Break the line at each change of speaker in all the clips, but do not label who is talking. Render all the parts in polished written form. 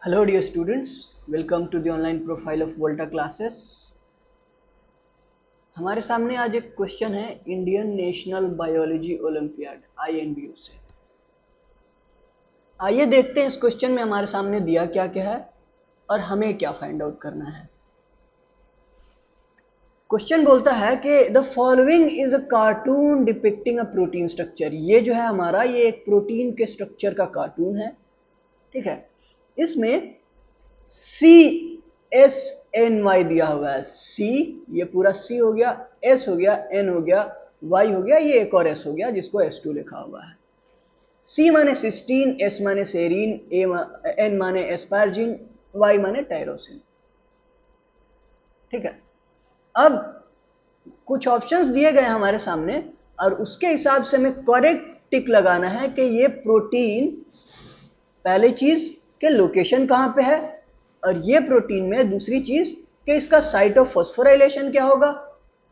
Hello dear students, welcome to the online profile of Volta classes. हमारे सामने आज एक क्वेश्चन है Indian national biology olympiad INBO से। आइए देखते हैं इस क्वेश्चन में हमारे सामने दिया क्या क्या है और हमें क्या फाइंड आउट करना है। क्वेश्चन बोलता है कि the following is a cartoon depicting a protein structure. ये जो है हमारा ये एक प्रोटीन के स्ट्रक्चर का कार्टून है, ठीक है। इसमें CSNY दिया हुआ है। C ये पूरा C हो गया, S हो गया, N हो गया, Y हो गया, ये एक और S हो गया जिसको S2 लिखा हुआ है। C माने सिस्टीन, S माने सेरीन, N माने एस्पार्जिन, Y माने टायरोसिन, ठीक है। अब कुछ ऑप्शंस दिए गए हमारे सामने और उसके हिसाब से हमें करेक्ट टिक लगाना है कि ये प्रोटीन पहली चीज के लोकेशन कहाँ पे है और ये प्रोटीन में दूसरी चीज कि इसका साइट ऑफ फॉस्फोराइलेशन क्या होगा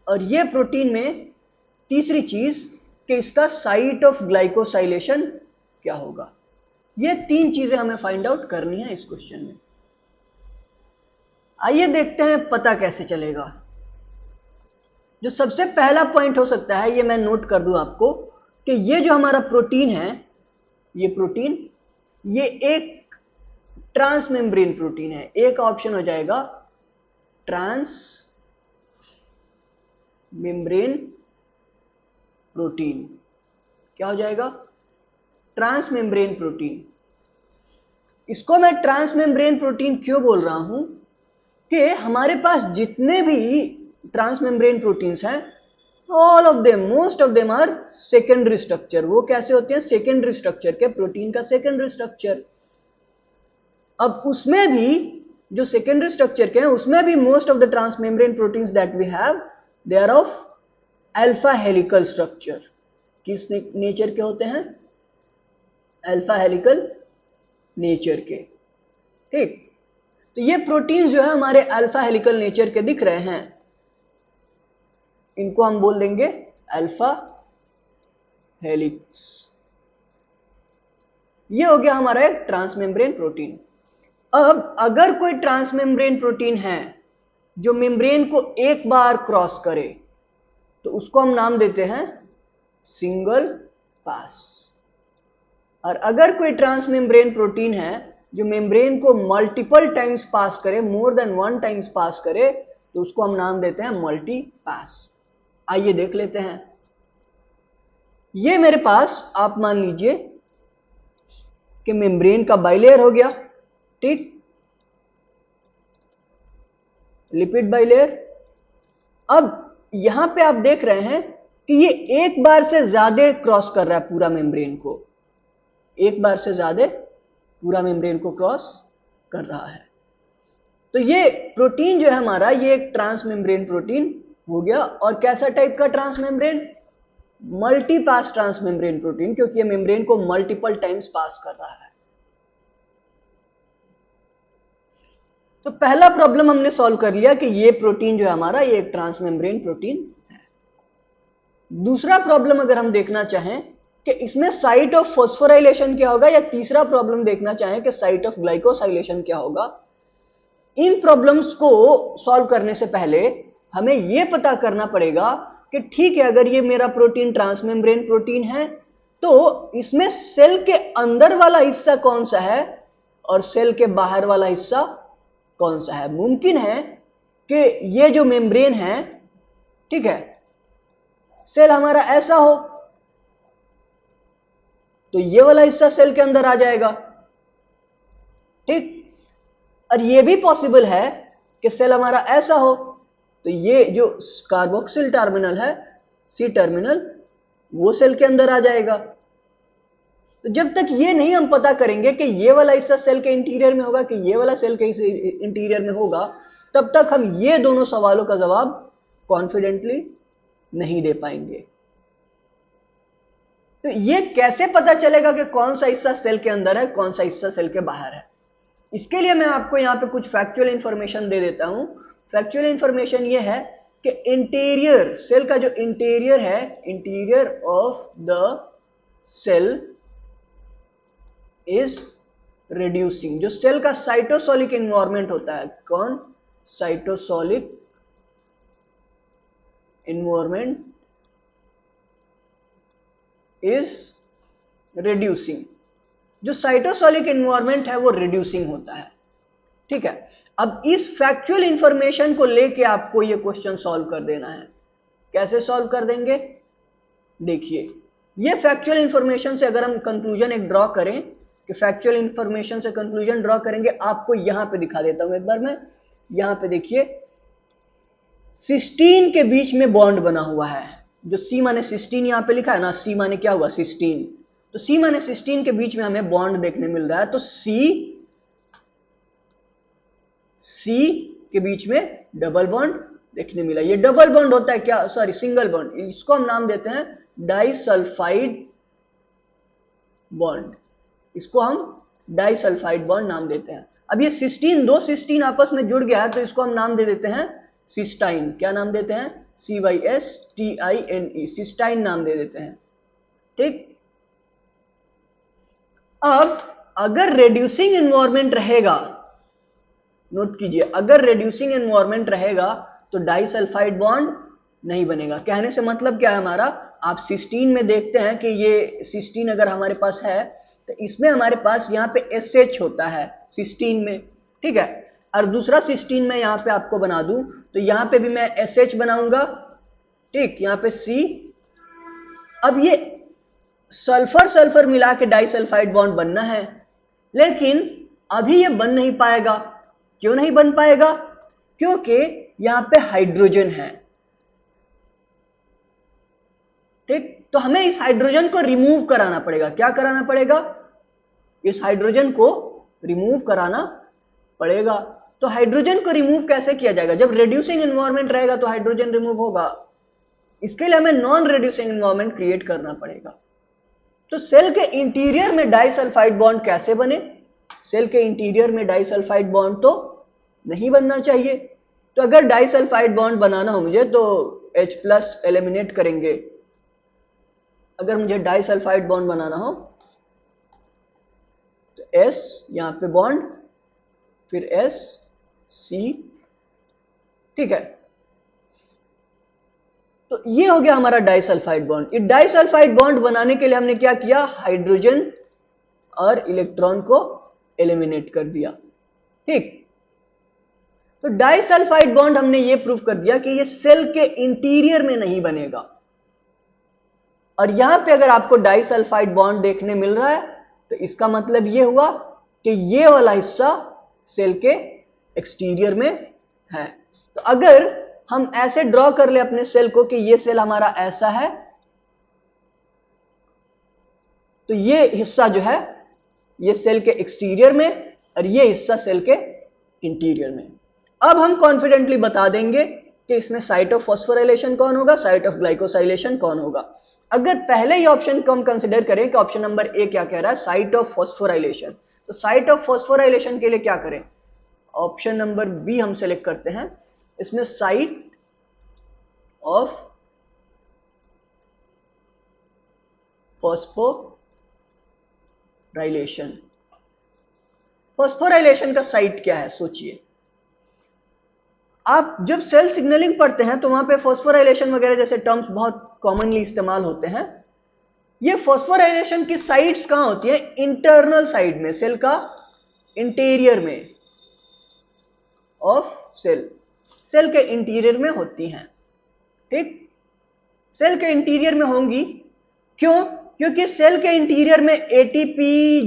और ये प्रोटीन में तीसरी चीज कि इसका साइट ऑफ ग्लाइकोसाइलेशन क्या होगा। ये तीन चीजें हमें फाइंड आउट करनी है इस क्वेश्चन में। आइए देखते हैं पता कैसे चलेगा। जो सबसे पहला पॉइंट हो सकता है ये मैं नोट कर दूं आपको कि ये जो हमारा प्रोटीन है, ये प्रोटीन ये एक ट्रांस मेम्ब्रेन प्रोटीन है। एक ऑप्शन हो जाएगा ट्रांस मेम्ब्रेन प्रोटीन। क्या हो जाएगा? Trans membrane protein. इसको मैं ट्रांस मेम्ब्रेन प्रोटीन क्यों बोल रहा हूं कि हमारे पास जितने भी ट्रांस मेम्ब्रेन प्रोटीन्स हैं, all of them, most of them are secondary structure. वो कैसे होते हैं? सेकेंडरी स्ट्रक्चर के, प्रोटीन का सेकेंडरी स्ट्रक्चर। अब उसमें भी जो सेकेंडरी स्ट्रक्चर के हैं उसमें भी most of the trans membrane proteins that we have they are of alpha helical structure. किस नेचर के होते हैं? अल्फा हेलिकल नेचर के, ठीक। तो ये प्रोटीन जो है हमारे अल्फा हेलिकल नेचर के दिख रहे हैं, इनको हम बोल देंगे अल्फा हेलिक्स। ये हो गया हमारा एक ट्रांसमेम्ब्रेन प्रोटीन। अब अगर कोई ट्रांसमेम्ब्रेन प्रोटीन है जो मेम्ब्रेन को एक बार क्रॉस करे तो उसको हम नाम देते हैं सिंगल पास। और अगर कोई ट्रांसमेम्ब्रेन प्रोटीन है जो मेम्ब्रेन को मल्टीपल टाइम्स पास करे, मोर देन 1 टाइम्स पास करे, तो उसको हम नाम देते हैं मल्टी पास। आइए देख लेते हैं। ये मेरे पास आप मान लीजिए कि मेम्ब्रेन का बाइलेयर हो गया, ठीक, लिपिड बाइलेयर। अब यहां पे आप देख रहे हैं कि ये एक बार से ज्यादा क्रॉस कर रहा है पूरा मेम्ब्रेन को, एक बार से ज्यादा पूरा मेम्ब्रेन को क्रॉस कर रहा है। तो ये प्रोटीन जो है हमारा ये एक ट्रांस मेम्ब्रेन प्रोटीन हो गया। और कैसा टाइप का trans membrane? Multi pass trans membrane protein, क्योंकि ये मेम्ब्रेन को मल्टीपल टाइम्स पास कर रहा है। तो पहला प्रॉब्लम हमने सॉल्व कर लिया कि ये प्रोटीन जो है हमारा ये एक ट्रांस मेम्ब्रेन प्रोटीन है। दूसरा प्रॉब्लम अगर हम देखना चाहें कि इसमें साइट ऑफ फॉस्फोराइलेशन क्या होगा, या तीसरा प्रॉब्लम देखना चाहें कि साइट ऑफ ग्लाइकोसाइलेशन क्या होगा, इन प्रॉब्लम्स को सॉल्व करने से पहले हमें यह पता करना पड़ेगा कि ठीक है, अगर ये मेरा प्रोटीन ट्रांसमेम्ब्रेन प्रोटीन है तो इसमें सेल के अंदर वाला हिस्सा कौन सा है और सेल के बाहर वाला हिस्सा कौन सा है। मुमकिन है कि ये जो मेम्ब्रेन है, ठीक है, सेल हमारा ऐसा हो तो ये वाला हिस्सा सेल के अंदर आ जाएगा, ठीक। और ये भी पॉसिबल है कि सेल हमारा ऐसा हो तो ये जो कार्बोक्सिल टर्मिनल है, C टर्मिनल, वो सेल के अंदर आ जाएगा। तो जब तक ये नहीं हम पता करेंगे कि ये वाला हिस्सा सेल के इंटीरियर में होगा कि ये वाला सेल के इंटीरियर में होगा, तब तक हम ये दोनों सवालों का जवाब कॉन्फिडेंटली नहीं दे पाएंगे। तो ये कैसे पता चलेगा कि कौन सा हिस्सा सेल के अंदर है, कौन सा हिस्सा सेल के बाहर है? इसके लिए मैं आपको यहां पे कुछ फैक्चुअल इंफॉर्मेशन दे देता हूं। फैक्चुअल इंफॉर्मेशन ये है कि इंटीरियर, सेल का जो इंटीरियर है, interior of the cell is reducing. जो सेल का साइटोसोलिक इन्वायरमेंट होता है, कौन? Cytosolic environment is reducing. जो साइटोसोलिक इन्वायरमेंट है वो रिड्यूसिंग होता है, ठीक है। अब इस फैक्चुअल इंफॉर्मेशन को लेके आपको ये क्वेश्चन सॉल्व कर देना है। कैसे सॉल्व कर देंगे? देखिए, ये फैक्चुअल इंफॉर्मेशन से अगर हम कंक्लूजन एक ड्रॉ करें, कि फैक्चुअल इंफॉर्मेशन से कंक्लूजन ड्रॉ करेंगे, आपको यहां पे दिखा देता हूं एक बार मैं। यहां पे देखिए, सिस्टीन के बीच में बॉन्ड बना हुआ है। जो सी माने सिस्टीन यहां पे लिखा है ना, सी माने क्या हुआ? सिस्टीन। तो सी माने सिस्टीन के बीच में हमें बॉन्ड देखने मिल रहा है। तो सी के बीच में डबल बॉन्ड देखने मिला। ये डबल बॉन्ड होता है क्या? Sorry, single bond. इसको हम नाम देते हैं डाइसल्फाइड बॉन्ड। इसको हम डाइसल्फाइड बॉन्ड नाम देते हैं। अब ये सिस्टीन, दो सिस्टीन आपस में जुड़ गया है, तो इसको हम नाम दे देते हैं सिस्टाइन। क्या नाम देते हैं? CYSTINE, सिस्टाइन नाम दे देते हैं, ठीक। अब अगर रेड्यूसिंग एनवायरनमेंट रहेगा, नोट कीजिए, अगर रेड्यूसिंग एनवायरनमेंट रहेगा तो डाइसल्फाइड बॉन्ड नहीं बनेगा। कहने से मतलब क्या है हमारा? आप सिस्टीन में देखते हैं कि ये सिस्टीन अगर हमारे पास है तो इसमें हमारे पास यहाँ पे SH होता है सिस्टीन में, ठीक है। और दूसरा सिस्टीन में यहाँ पे आपको बना दूं तो यहाँ पे भी मैं SH बनाऊंगा, ठीक, यहाँ पे C। अब ये सल्फर सल्फर मिला के डाइसल्फाइड बॉन्ड बनना है, लेकिन अभी ये बन नहीं पाएगा। क्यों नहीं बन पाएगा? क्योंकि यहां पे हाइड्रोजन है, ठीक। तो हमें इस हाइड्रोजन को रिमूव कराना पड़ेगा। क्या कराना पड़ेगा? इस हाइड्रोजन को रिमूव कराना पड़ेगा। तो हाइड्रोजन को रिमूव कैसे किया जाएगा? जब रेड्यूसिंग एनवायरनमेंट रहेगा तो हाइड्रोजन रिमूव होगा। इसके लिए हमें नॉन रेड्यूसिंग एनवायरनमेंट क्रिएट करना पड़ेगा। तो सेल के इंटीरियर में डाइसल्फाइड बॉन्ड कैसे बने? सेल के इंटीरियर में डाइसल्फाइड बॉन्ड तो नहीं बनना चाहिए। तो अगर डाइसल्फाइड बॉन्ड बनाना हो मुझे तो H+ एलिमिनेट करेंगे। अगर मुझे डाइसल्फाइड बॉन्ड बनाना हो तो S, यहां पे बॉन्ड, फिर S C, ठीक है। तो ये हो गया हमारा डाइसल्फाइड बॉन्ड। ये डाइसल्फाइड बॉन्ड बनाने के लिए हमने क्या किया? हाइड्रोजन और इलेक्ट्रॉन को एलिमिनेट कर दिया, ठीक। तो डाइसल्फाइड बॉन्ड हमने ये प्रूव कर दिया कि ये सेल के इंटीरियर में नहीं बनेगा। और यहां पे अगर आपको डाइसल्फाइड बॉन्ड देखने मिल रहा है तो इसका मतलब ये हुआ कि ये वाला हिस्सा सेल के एक्सटीरियर में है। तो अगर हम ऐसे ड्रॉ कर ले अपने सेल को कि ये सेल हमारा ऐसा है, तो ये हिस्सा जो है ये सेल के एक्सटीरियर में और ये हिस्सा सेल के इंटीरियर में। अब हम कॉन्फिडेंटली बता देंगे कि इसमें साइट ऑफ फॉस्फोराइलेशन कौन होगा, साइट ऑफ ग्लाइकोसाइलेशन कौन होगा। अगर पहले ही ऑप्शन को हम कंसिडर करें कि ऑप्शन नंबर ए क्या कह रहा है, साइट ऑफ फॉस्फोराइलेशन, तो साइट ऑफ फॉस्फोराइलेशन के लिए क्या करें? ऑप्शन नंबर बी हम सेलेक्ट करते हैं। इसमें साइट ऑफ फॉस्फोराइलेशन, फॉस्फोराइलेशन का साइट क्या है? सोचिए, आप जब सेल सिग्नलिंग पढ़ते हैं तो वहां पे फॉस्फोराइलेशन वगैरह जैसे टर्म्स बहुत कॉमनली इस्तेमाल होते हैं। ये फॉस्फोराइलेशन की साइट्स कहां होती है? इंटरनल साइड में, सेल का इंटीरियर में ऑफ सेल, सेल के इंटीरियर में होती हैं, ठीक। सेल के इंटीरियर में होंगी। क्यों? क्योंकि सेल के इंटीरियर में ATP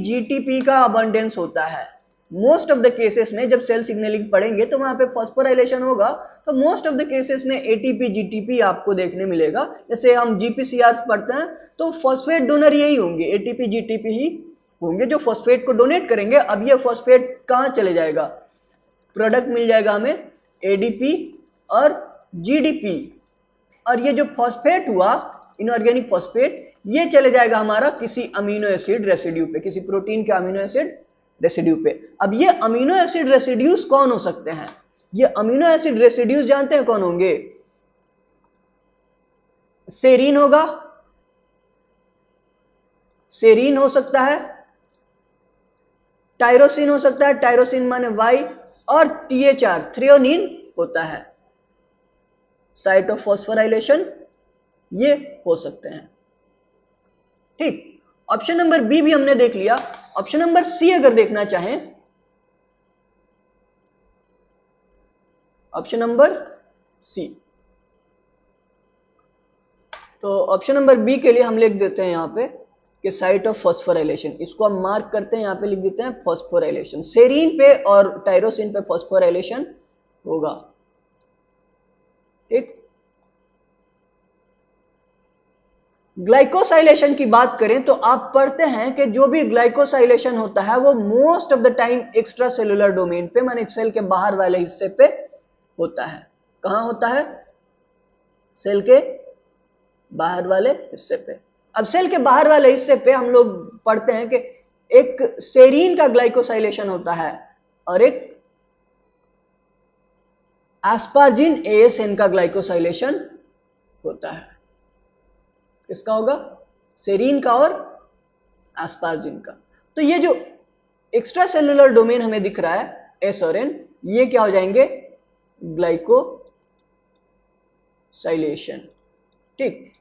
GTP का अबंडेंस होता है। मोस्ट ऑफ द केसेस में जब सेल सिग्नलिंग पढ़ेंगे तो वहां पे फॉस्फोराइलेशन होगा, तो मोस्ट ऑफ द केसेस में ATP GTP आपको देखने मिलेगा। जैसे हम GPCR पढ़ते हैं तो फॉस्फेट डोनर यही होंगे, ATP GTP ही होंगे जो फॉस्फेट को डोनेट करेंगे। अब ये फॉस्फेट कहां चले जाएगा? प्रोडक्ट मिल जाएगा हमें ADP और GDP, और ये जो फॉस्फेट हुआ इनऑर्गेनिक फॉस्फेट, ये चले जाएगा हमारा किसी अमीनो एसिड रेसिड्यू पे, किसी प्रोटीन के अमीनो एसिड रेसिड्यू पे। अब ये अमीनो एसिड रेसिड्यूज कौन हो सकते हैं? ये अमीनो एसिड रेसिड्यूज जानते हैं कौन होंगे? सेरीन होगा, सेरीन हो सकता है, टायरोसिन हो सकता है, टायरोसिन माने वाई, और THR थ्रियोनिन होता है। साइट ऑफ फॉस्फोराइलेशन ये हो सकते हैं। ठीक, ऑप्शन नंबर बी भी हमने देख लिया। ऑप्शन नंबर सी अगर देखना चाहें, ऑप्शन नंबर सी, तो ऑप्शन नंबर बी के लिए हम लिख देते हैं यहां पे कि साइट ऑफ फॉस्फोराइलेशन, इसको हम मार्क करते हैं, यहां पे लिख देते हैं फॉस्फोराइलेशन। सेरीन पे और टायरोसिन पे फॉस्फोराइलेशन होगा। ठीक, ग्लाइकोसाइलेशन की बात करें तो आप पढ़ते हैं कि जो भी ग्लाइकोसाइलेशन होता है वो most of the time extra cellular domain पे, माने सेल के बाहर वाले हिस्से पे होता है। कहां होता है? सेल के बाहर वाले हिस्से पे। अब सेल के बाहर वाले हिस्से पे हम लोग पढ़ते हैं कि एक सेरीन का ग्लाइकोसाइलेशन होता है और एक एस्पार्जिन ASN का ग्लाइकोसाइलेशन होता है। किसका होगा? सेरीन का और एस्पार्जिन का। तो ये जो एक्स्ट्रा सेलुलर डोमेन हमें दिख रहा है एस और एन, ये क्या हो जाएंगे? ग्लाइकोसाइलेशन। ठीक,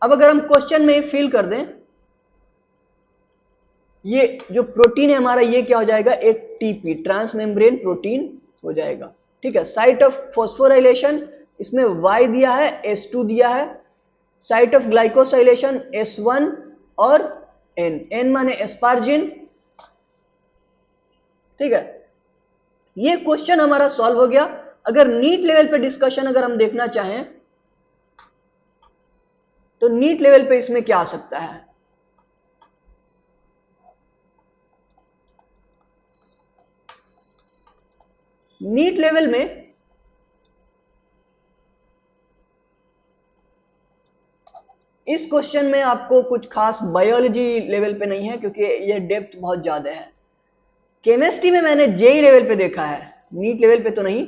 अब अगर हम क्वेश्चन में फिल कर दें, ये जो प्रोटीन है हमारा, ये क्या हो जाएगा? एक TP, ट्रांस मेम्ब्रेन प्रोटीन हो जाएगा। ठीक है, साइट ऑफ फॉस्फोराइलेशन इसमें Y दिया है, S2 दिया है। साइट ऑफ ग्लाइकोसाइलेशन S1 और N माने एस्पार्जिन। ठीक है, ये क्वेश्चन हमारा सॉल्व हो गया। अगर नीट लेवल पे डिस्कशन अगर हम देखना चाहें तो नीट लेवल पे इसमें क्या आ सकता है? नीट लेवल में इस क्वेश्चन में आपको कुछ खास बायोलॉजी लेवल पे नहीं है क्योंकि ये डेप्थ बहुत ज्यादा है। केमिस्ट्री में मैंने जेई लेवल पे देखा है, नीट लेवल पे तो नहीं।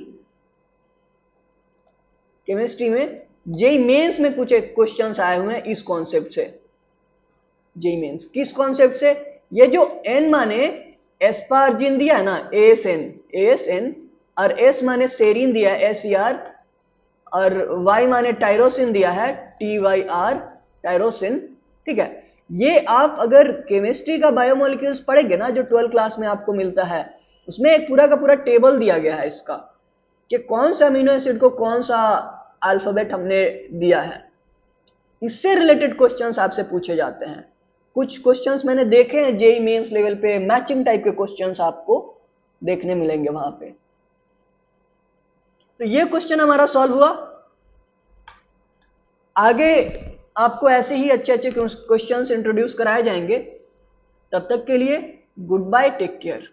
केमिस्ट्री में जेई मेंस में कुछ क्वेश्चंस आए हुए हैं इस कॉन्सेप्ट से। जेई मेंस किस कॉन्सेप्ट से? ये जो एन माने एस्पार्जिन दिया है ना, ASN, और एस माने सेरीन दिया है, SER, और वाई माने टायरोसिन दिया है, TYR, टायरोसिन। ठीक है, ये आप अगर केमिस्ट्री का बायोमोलिक्यूल्स पढ़ेंगे ना, जो 12th क्लास में आपको मिलता है, उसमें एक पूरा का पूरा टेबल दिया गया है इसका कि कौन सा अमीनो एसिड को कौन सा अल्फाबेट हमने दिया है। इससे रिलेटेड क्वेश्चंस आपसे पूछे जाते हैं। कुछ क्वेश्चंस मैंने देखे हैं जेई मेंस लेवल पे, मैचिंग टाइप के क्वेश्चंस आपको देखने मिलेंगे वहां पे। तो ये क्वेश्चन हमारा सॉल्व हुआ। आगे आपको ऐसे ही अच्छे अच्छे क्वेश्चंस इंट्रोड्यूस कराए जाएंगे। तब तक के लिए गुड बाय, टेक केयर।